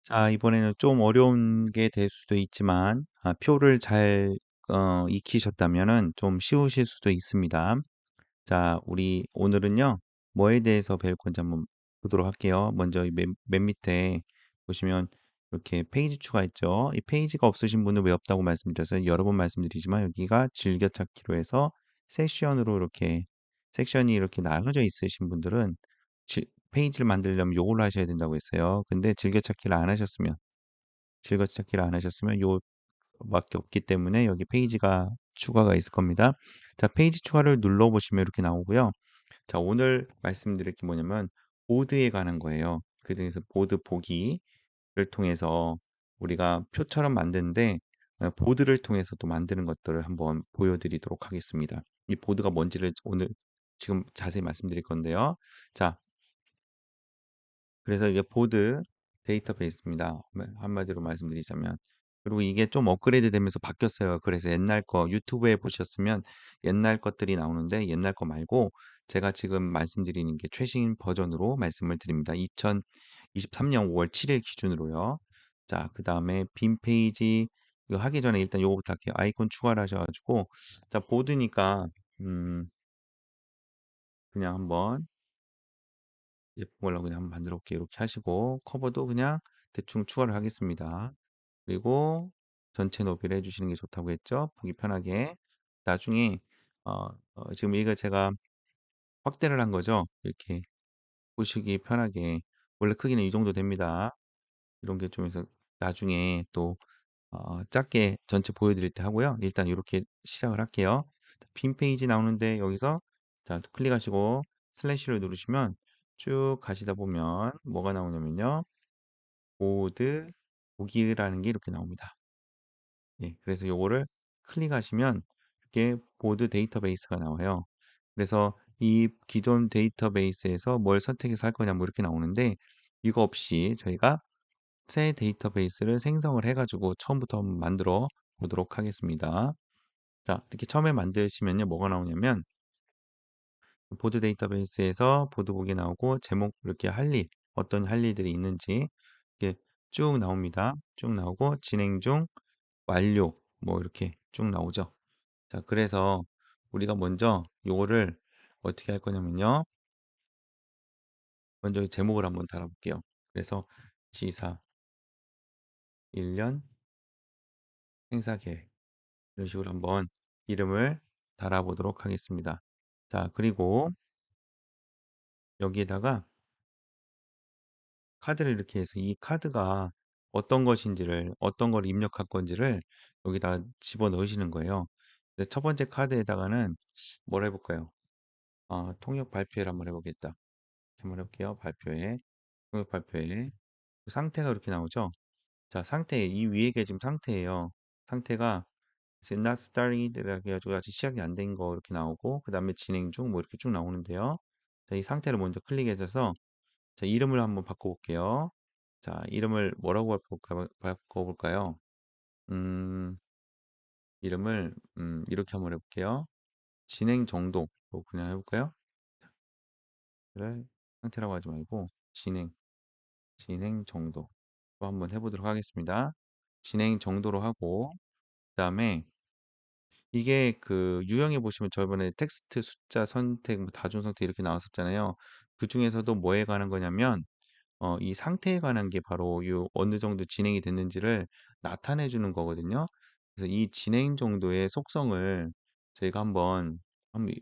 자, 이번에는 좀 어려운 게 될 수도 있지만, 표를 잘, 익히셨다면은 좀 쉬우실 수도 있습니다. 자, 우리 오늘은요, 뭐에 대해서 배울 건지 한번 보도록 할게요. 먼저 맨 밑에 보시면 이렇게 페이지 추가했죠. 이 페이지가 없으신 분은 왜 없다고 말씀드렸어요. 여러 번 말씀드리지만 여기가 즐겨찾기로 해서 세션으로 이렇게, 섹션이 이렇게 나눠져 있으신 분들은 페이지를 만들려면 요걸로 하셔야 된다고 했어요. 근데 즐겨찾기를 안 하셨으면 요밖에 없기 때문에 여기 페이지가 추가가 있을 겁니다. 자, 페이지 추가를 눌러보시면 이렇게 나오고요. 자, 오늘 말씀드릴 게 뭐냐면 보드에 관한 거예요. 그중에서 보드 보기를 통해서 우리가 표처럼 만드는데 보드를 통해서 또 만드는 것들을 한번 보여드리도록 하겠습니다. 이 보드가 뭔지를 오늘 지금 자세히 말씀드릴 건데요. 자, 그래서 이게 보드 데이터베이스입니다. 한마디로 말씀드리자면. 그리고 이게 좀 업그레이드 되면서 바뀌었어요. 그래서 옛날 거 유튜브에 보셨으면 옛날 것들이 나오는데 옛날 거 말고 제가 지금 말씀드리는 게 최신 버전으로 말씀을 드립니다. 2023년 5월 7일 기준으로요. 자, 그 다음에 빈 페이지 이거 하기 전에 일단 요거부터 할게요. 아이콘 추가를 하셔가지고 자, 보드니까 그냥 한번 예쁜 걸로 그냥 한번 만들어 볼게요. 이렇게 하시고 커버도 그냥 대충 추가를 하겠습니다. 그리고 전체 너비를 해주시는 게 좋다고 했죠. 보기 편하게. 나중에 지금 이거 제가 확대를 한 거죠. 이렇게 보시기 편하게. 원래 크기는 이 정도 됩니다. 이런 게 좀 해서 나중에 또 작게 전체 보여드릴 때 하고요. 일단 이렇게 시작을 할게요. 빈 페이지 나오는데 여기서 자 클릭하시고 슬래시를 누르시면 쭉 가시다 보면 뭐가 나오냐면요. 보드 보기라는 게 이렇게 나옵니다. 예, 그래서 요거를 클릭하시면 이렇게 보드 데이터베이스가 나와요. 그래서 이 기존 데이터베이스에서 뭘 선택해서 할 거냐 뭐 이렇게 나오는데 이거 없이 저희가 새 데이터베이스를 생성을 해가지고 처음부터 한번 만들어 보도록 하겠습니다. 자, 이렇게 처음에 만드시면요, 뭐가 나오냐면 보드 데이터베이스에서 보드 보기 나오고 제목 이렇게 할 일, 어떤 할 일들이 있는지 이렇게 쭉 나옵니다. 쭉 나오고 진행 중, 완료 뭐 이렇게 쭉 나오죠. 자, 그래서 우리가 먼저 요거를 어떻게 할 거냐면요. 먼저 제목을 한번 달아볼게요. 그래서 지사 1년 행사 계획 이런 식으로 한번 이름을 달아보도록 하겠습니다. 자, 그리고 여기에다가 카드를 이렇게 해서 이 카드가 어떤 것인지를, 어떤 걸 입력할 건지를 여기다 집어 넣으시는 거예요. 근데 첫 번째 카드에다가는 뭘 해볼까요? 통역 발표를 한번 해보겠다. 한번 해볼게요. 발표에. 통역 발표에. 상태가 이렇게 나오죠? 자, 상태, 이 위에 게 지금 상태예요. 상태가 is not started 이렇게 해가지고 아직 시작이 안 된 거 이렇게 나오고 그 다음에 진행 중 뭐 이렇게 쭉 나오는데요. 자, 이 상태를 먼저 클릭해줘서 자, 이름을 한번 바꿔볼게요. 자, 이름을 뭐라고 바꿔볼까요? 음, 이름을 이렇게 한번 해볼게요. 진행 정도 그냥 해볼까요? 를 상태라고 하지 말고 진행 정도 또 한번 해보도록 하겠습니다. 진행 정도로 하고 그 다음에 이게 그 유형에 보시면 저번에 텍스트 숫자 선택 뭐 다중 선택 이렇게 나왔었잖아요. 그 중에서도 뭐에 관한 거냐면 이 상태에 관한 게 바로 요 어느 정도 진행이 됐는지를 나타내 주는 거거든요. 그래서 이 진행 정도의 속성을 저희가 한번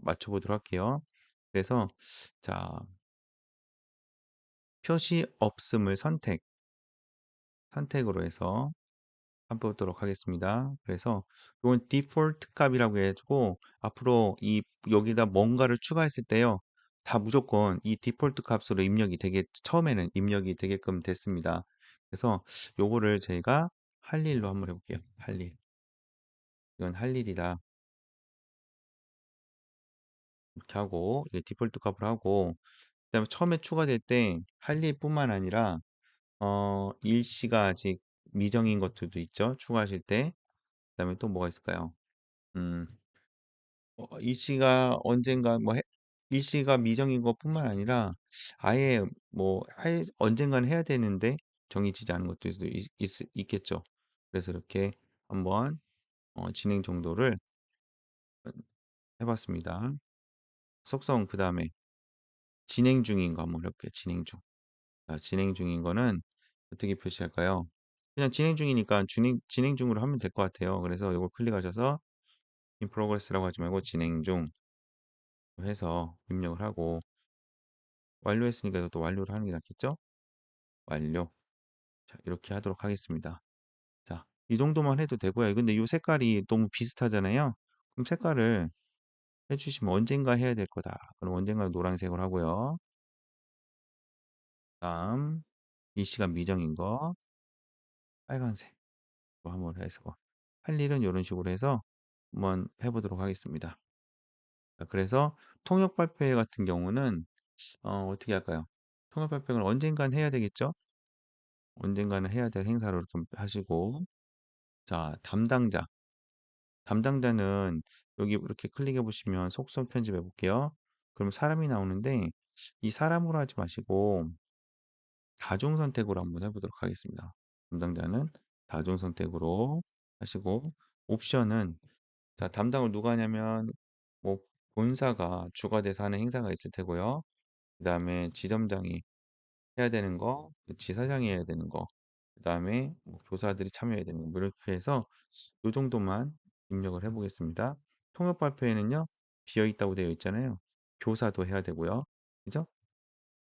맞춰보도록 할게요. 그래서 자, 표시 없음을 선택으로 해서 한번 보도록 하겠습니다. 그래서 이건 디폴트 값이라고 해가지고 앞으로 이 여기다 뭔가를 추가했을 때요. 다 무조건 이 디폴트 값으로 처음에는 입력이 되게끔 됐습니다. 그래서 요거를 저희가 할 일로 한번 해볼게요. 할 일. 이건 할 일이다. 이렇게 하고 이게 디폴트 값으로 하고 그다음에 처음에 추가될 때 할 일뿐만 아니라 일시가 아직 미정인 것들도 있죠. 추가하실 때. 그다음에 또 뭐가 있을까요? 음, 일시가 언젠가 일시가 미정인 것뿐만 아니라 아예 언젠가는 해야 되는데 정해지지 않은 것도 있겠죠. 그래서 이렇게 한번 진행 정도를 해봤습니다. 속성 그 다음에 진행 중인 거 한번 해볼게요. 진행 중. 자, 진행 중인 거는 어떻게 표시할까요? 그냥 진행 중이니까 진행 중으로 하면 될 것 같아요. 그래서 이걸 클릭하셔서 in progress라고 하지 말고 진행 중 해서 입력을 하고 완료했으니까 또 완료를 하는 게 낫겠죠? 완료. 자, 이렇게 하도록 하겠습니다. 자, 이 정도만 해도 되고요. 근데 이 색깔이 너무 비슷하잖아요. 그럼 색깔을 해주시면 언젠가 해야 될 거다. 그럼 언젠가 노란색으로 하고요. 다음 이 시간 미정인 거 빨간색으로 한번 해서 할 일은 이런 식으로 해서 한번 해보도록 하겠습니다. 자, 그래서 통역 발표회 같은 경우는 어떻게 할까요? 통역 발표를 언젠간 해야 되겠죠? 언젠가는 해야 될 행사로 좀 하시고 자, 담당자는 여기 이렇게 클릭해 보시면 속성 편집해 볼게요. 그럼 사람이 나오는데 이 사람으로 하지 마시고 다중 선택으로 한번 해보도록 하겠습니다. 담당자는 다중 선택으로 하시고 옵션은 자, 담당을 누가 하냐면 뭐 본사가 주가 돼서 하는 행사가 있을 테고요. 그 다음에 지점장이 해야 되는 거, 지사장이 해야 되는 거, 그 다음에 뭐 교사들이 참여해야 되는 거, 뭐 이렇게 해서 이 정도만 입력을 해보겠습니다. 통역 발표에는요, 비어 있다고 되어 있잖아요. 교사도 해야 되고요. 그죠?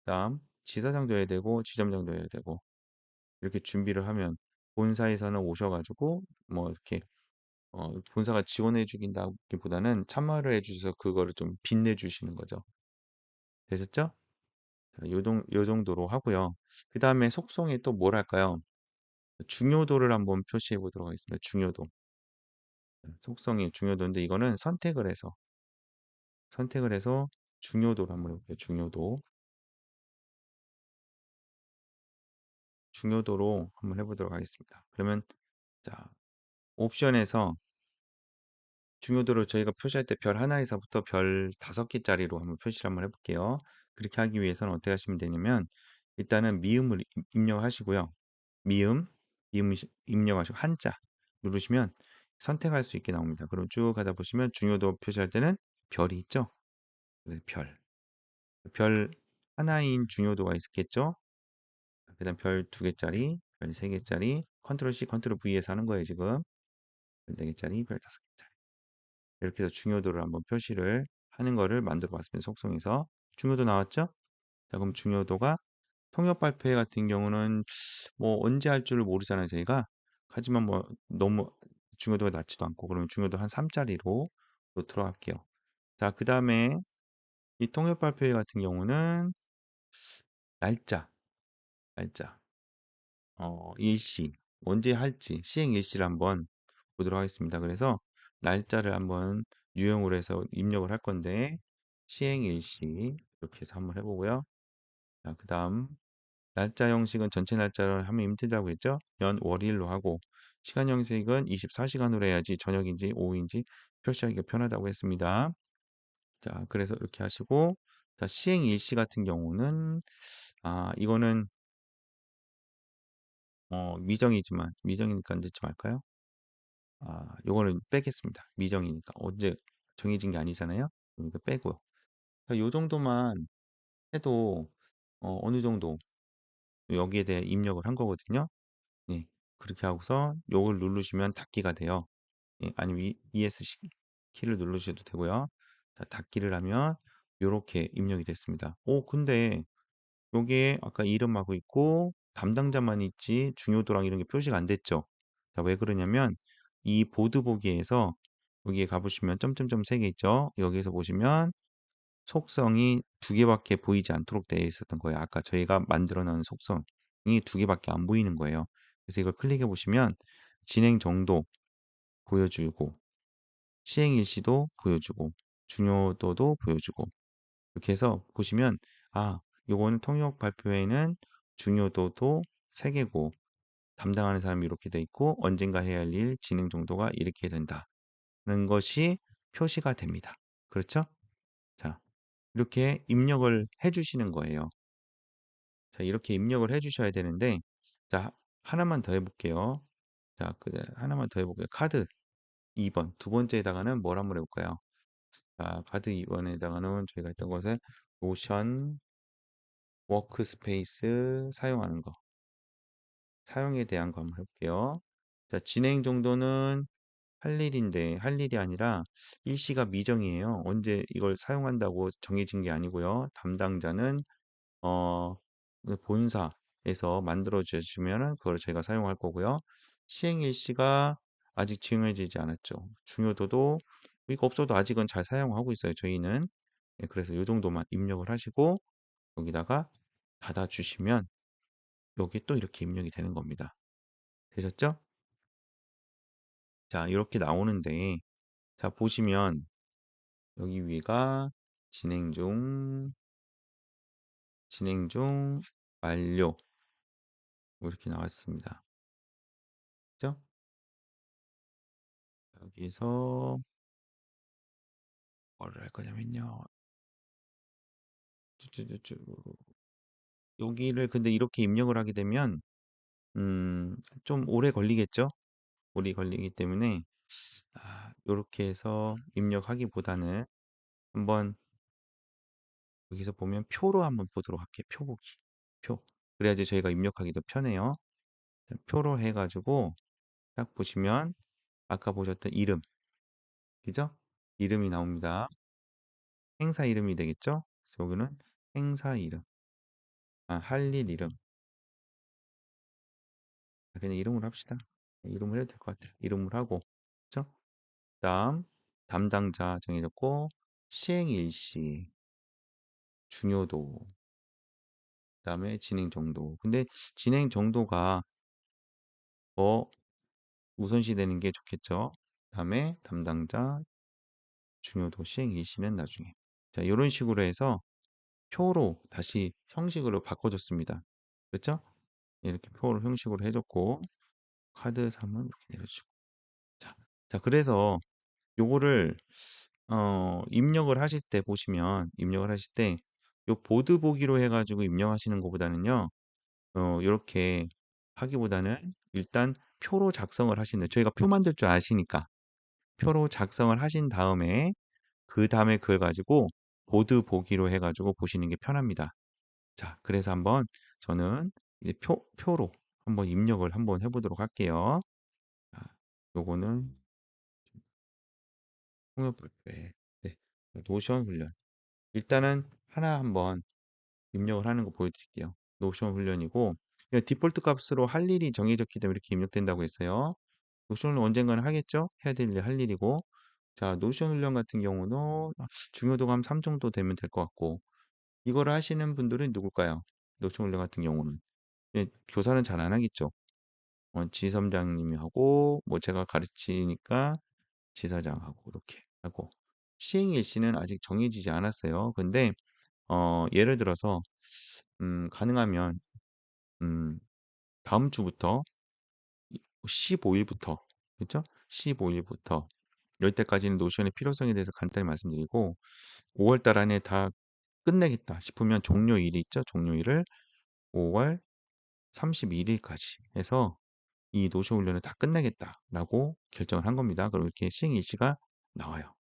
다음, 지사장도 해야 되고, 지점장도 해야 되고, 이렇게 준비를 하면 본사에서는 오셔가지고, 뭐 이렇게, 본사가 지원해 주긴다기보다는 참여를 해주셔서 그거를 좀 빛내 주시는 거죠. 되셨죠? 자, 요 정도로 하고요. 그 다음에 속성에 또 뭘 할까요? 중요도를 한번 표시해 보도록 하겠습니다. 중요도. 속성의 중요도인데 이거는 선택을 해서 중요도를 한번 해볼게요. 중요도로 한번 해보도록 하겠습니다. 그러면 자 옵션에서 중요도를 저희가 표시할 때 별 하나에서부터 별 5개짜리로 한번 표시를 한번 해볼게요. 그렇게 하기 위해서는 어떻게 하시면 되냐면 일단은 미음을 입력하시고요. 미음, 입력하시고 한자 누르시면 선택할 수 있게 나옵니다. 그럼 쭉 가다 보시면 중요도 표시할 때는 별이 있죠? 네, 별 하나인 중요도가 있겠죠? 그 다음 별 2개짜리, 별 3개짜리, 컨트롤 C, 컨트롤 V에서 하는 거예요, 지금. 별 4개짜리, 별 5개짜리. 이렇게 해서 중요도를 한번 표시를 하는 거를 만들어 봤습니다. 속성에서. 중요도 나왔죠? 자, 그럼 중요도가 통역 발표회 같은 경우는 뭐 언제 할 줄을 모르잖아요, 저희가. 하지만 뭐 너무 중요도가 낮지도 않고 그러면 중요도 한 3짜리로 놓도록 할게요. 자, 그 다음에 이 통역 발표회 같은 경우는 날짜, 날짜. 일시 언제 할지 시행 일시를 한번 보도록 하겠습니다. 그래서 날짜를 한번 유형으로 해서 입력을 할 건데 시행 일시 이렇게 해서 한번 해보고요. 자, 그 다음 날짜 형식은 전체 날짜를 하면 힘들다고 했죠. 연, 월일로 하고 시간 형식은 24시간으로 해야지 저녁인지 오후인지 표시하기가 편하다고 했습니다. 자, 그래서 이렇게 하시고 자, 시행 일시 같은 경우는 이거는 미정이니까 넣지 말까요? 요거는 빼겠습니다. 미정이니까. 언제 정해진 게 아니잖아요. 그러니까 빼고요. 그러니까 요 정도만 해도 어느 정도 여기에 대해 입력을 한 거거든요. 예. 그렇게 하고서 요걸 누르시면 닫기가 돼요. 예, 아니면 ES 키를 누르셔도 되고요. 자, 닫기를 하면 요렇게 입력이 됐습니다. 근데 요게 아까 이름하고 있고 담당자만 있지 중요도랑 이런 게 표시가 안 됐죠. 자, 왜 그러냐면 이 보드 보기에서 여기에 가보시면 점점점 3개 있죠. 여기에서 보시면 속성이 2개밖에 보이지 않도록 되어 있었던 거예요. 아까 저희가 만들어 놓은 속성이 2개밖에 안 보이는 거예요. 그래서 이걸 클릭해 보시면 진행 정도 보여주고 시행 일시도 보여주고 중요도도 보여주고 이렇게 해서 보시면 요거는 통역 발표에는 중요도도 3개고 담당하는 사람이 이렇게 돼 있고 언젠가 해야 할 일 진행 정도가 이렇게 된다는 것이 표시가 됩니다. 그렇죠? 자, 이렇게 입력을 해 주시는 거예요. 자, 이렇게 입력을 해 주셔야 되는데 자, 하나만 더 해볼게요. 자, 하나만 더 해볼게요. 카드 2번. 두 번째에다가는 뭘 한번 해볼까요? 자, 카드 2번에다가는 저희가 했던 것에 노션 워크스페이스 사용하는 거. 사용에 대한 거 한번 해볼게요. 자, 진행 정도는 할 일인데, 할 일이 아니라 일시가 미정이에요. 언제 이걸 사용한다고 정해진 게 아니고요. 담당자는 본사에서 만들어 주시면은 그걸 저희가 사용할 거고요. 시행 일시가 아직 정해지지 않았죠. 중요도도 이거 없어도 아직은 잘 사용하고 있어요. 저희는. 예, 그래서 이 정도만 입력을 하시고 여기다가 닫아 주시면 여기 또 이렇게 입력이 되는 겁니다. 되셨죠? 자, 이렇게 나오는데 자, 보시면 여기 위가 진행 중, 진행 중, 완료 뭐 이렇게 나왔습니다. 그죠? 여기서 뭐를 할 거냐면요. 쭈쭈쭈쭈. 여기를 근데 이렇게 입력을 하게 되면 좀 오래 걸리겠죠? 오래 걸리기 때문에 요렇게 해서 입력하기보다는 한번 여기서 보면 표로 한번 보도록 할게요. 표 보기. 표. 그래야지 저희가 입력하기도 편해요. 표로 해가지고 딱 보시면 아까 보셨던 이름, 그죠? 이름이 나옵니다. 행사 이름이 되겠죠? 그래서 여기는 행사 이름, 할 일 이름. 그냥 이름으로 합시다. 이름을 해도 될 것 같아요. 이름을 하고, 그죠? 다음 담당자 정해졌고 시행 일시, 중요도, 그다음에 진행 정도. 근데 진행 정도가 더 우선시 되는 게 좋겠죠. 그다음에 담당자, 중요도, 시행 일시는 나중에. 자, 이런 식으로 해서 표로 다시 형식으로 바꿔줬습니다. 그렇죠? 이렇게 표로 형식으로 해줬고 카드 3은 이렇게 내려주고 자, 자 그래서 요거를 입력을 하실 때 보시면 입력을 하실 때 요 보드 보기로 해가지고 입력하시는 것보다는요 요렇게 하기보다는 일단 표로 작성을 하시는 저희가 표 만들 줄 아시니까 표로 작성을 하신 다음에 그 다음에 그걸 가지고 보드 보기로 해가지고 보시는 게 편합니다. 자, 그래서 한번 저는 이제 표로 한번 입력을 한번 해보도록 할게요. 자, 요거는 통역 발표에 네, 노션 훈련. 일단은 하나 한번 입력을 하는 거 보여드릴게요. 노션 훈련이고 이거 디폴트 값으로 할 일이 정해졌기 때문에 이렇게 입력된다고 했어요. 노션을 언젠가는 하겠죠? 해야 될 일 할 일이고 자, 노션 훈련 같은 경우는 중요도가 한 3 정도 되면 될 것 같고 이거를 하시는 분들은 누굴까요? 노션 훈련 같은 경우는 예, 교사는 잘 안 하겠죠. 지점장님이 하고 뭐 제가 가르치니까 지사장하고 이렇게 하고 시행 일시는 아직 정해지지 않았어요. 근데 예를 들어서 가능하면 음, 다음 주부터 15일부터 그렇죠? 15일부터 열 때까지는 노션의 필요성에 대해서 간단히 말씀드리고 5월 달 안에 다 끝내겠다 싶으면 종료일이 있죠. 종료일을 5월 31일까지 해서 이 노쇼 훈련을 다 끝내겠다라고 결정을 한 겁니다. 그럼 이렇게 시행 일시가 나와요.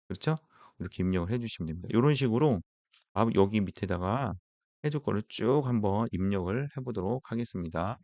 그렇죠? 이렇게 입력을 해주시면 됩니다. 이런 식으로 여기 밑에다가 해줄 거를 쭉 한번 입력을 해보도록 하겠습니다.